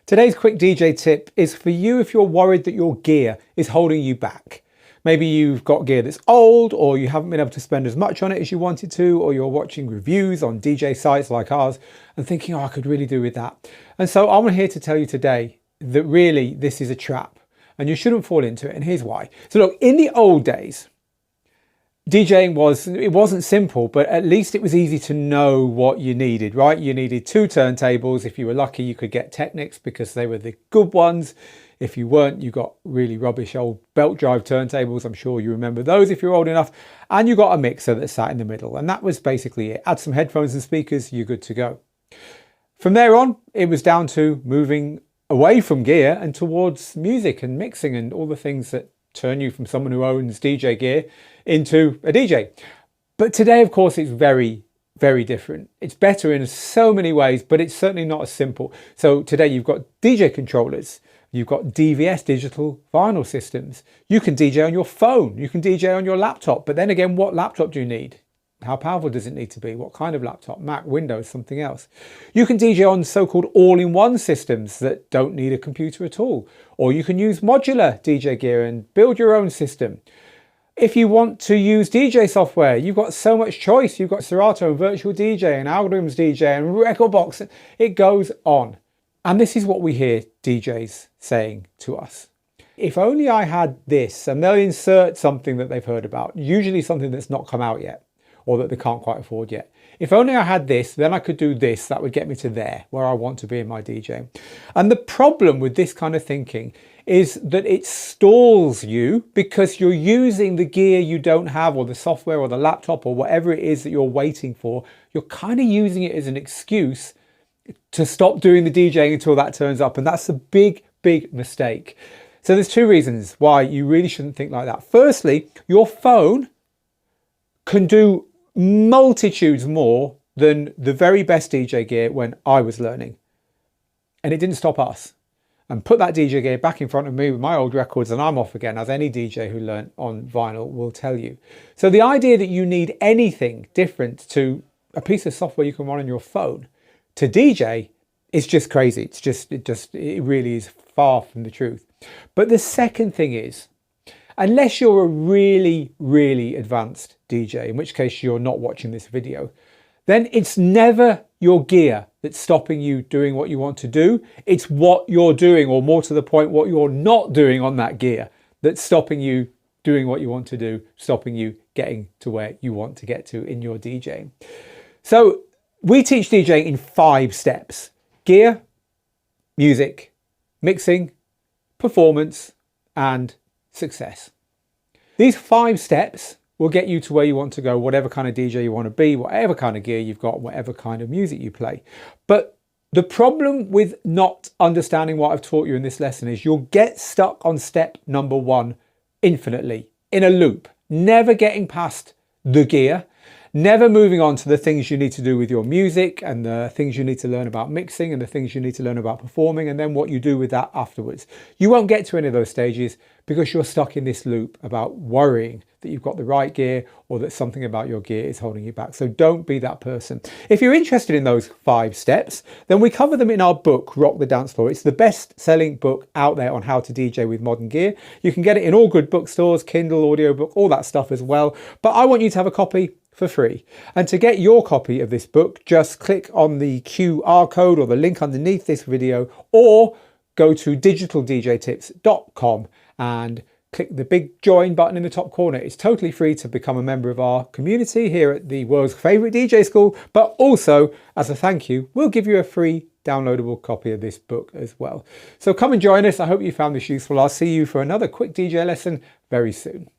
Today's quick DJ tip is for you if you're worried that your gear is holding you back. Maybe you've got gear that's old, or you haven't been able to spend as much on it as you wanted to, or you're watching reviews on DJ sites like ours and thinking, oh, I could really do with that. And so I'm here to tell you today that really this is a trap and you shouldn't fall into it. And here's why. So look, in the old days, DJing wasn't simple, but at least it was easy to know what you needed, right? You needed 2 turntables. If you were lucky, you could get Technics because they were the good ones. If you weren't, you got really rubbish old belt drive turntables. I'm sure you remember those if you're old enough. And you got a mixer that sat in the middle. And that was basically it. Add some headphones and speakers, you're good to go. From there on, it was down to moving away from gear and towards music and mixing and all the things that turn you from someone who owns DJ gear into a DJ. But today, of course, it's very, very different. It's better in so many ways, but it's certainly not as simple. So today you've got DJ controllers, you've got DVS, digital vinyl systems. You can DJ on your phone, you can DJ on your laptop, but then again, what laptop do you need? How powerful does it need to be? What kind of laptop? Mac, Windows, something else. You can DJ on so-called all-in-one systems that don't need a computer at all. Or you can use modular DJ gear and build your own system. If you want to use DJ software, you've got so much choice. You've got Serato and Virtual DJ and Algorithms DJ and Rekordbox. It goes on. And this is what we hear DJs saying to us. If only I had this, and they'll insert something that they've heard about, usually something that's not come out yet, or that they can't quite afford yet. If only I had this, then I could do this. That would get me to there, where I want to be in my DJing. And the problem with this kind of thinking is that it stalls you because you're using the gear you don't have, or the software or the laptop or whatever it is that you're waiting for. You're kind of using it as an excuse to stop doing the DJing until that turns up. And that's a big, big mistake. So there's 2 reasons why you really shouldn't think like that. Firstly, your phone can do multitudes more than the very best DJ gear when I was learning. And it didn't stop us. And put that DJ gear back in front of me with my old records and I'm off again, as any DJ who learnt on vinyl will tell you. So the idea that you need anything different to a piece of software you can run on your phone to DJ is just crazy. It really is far from the truth. But the second thing is, unless you're a really, really advanced DJ, in which case you're not watching this video, then it's never your gear that's stopping you doing what you want to do. It's what you're doing, or more to the point, what you're not doing on that gear that's stopping you doing what you want to do, stopping you getting to where you want to get to in your DJing. So we teach DJing in 5 steps: gear, music, mixing, performance, and success. These 5 steps will get you to where you want to go, whatever kind of DJ you want to be, whatever kind of gear you've got, whatever kind of music you play. But the problem with not understanding what I've taught you in this lesson is you'll get stuck on step number 1 infinitely, in a loop, never getting past the gear, never moving on to the things you need to do with your music and the things you need to learn about mixing and the things you need to learn about performing, and then what you do with that afterwards. You won't get to any of those stages because you're stuck in this loop about worrying that you've got the right gear or that something about your gear is holding you back. So don't be that person. If you're interested in those 5 steps, then we cover them in our book, Rock The Dancefloor. It's the best-selling book out there on how to DJ with modern gear. You can get it in all good bookstores, Kindle, audiobook, all that stuff as well. But I want you to have a copy for free. And to get your copy of this book, just click on the QR code or the link underneath this video, or go to digitaldjtips.com and click the big join button in the top corner. It's totally free to become a member of our community here at the world's favorite DJ school, but also as a thank you, we'll give you a free downloadable copy of this book as well. So come and join us. I hope you found this useful. I'll see you for another quick DJ lesson very soon.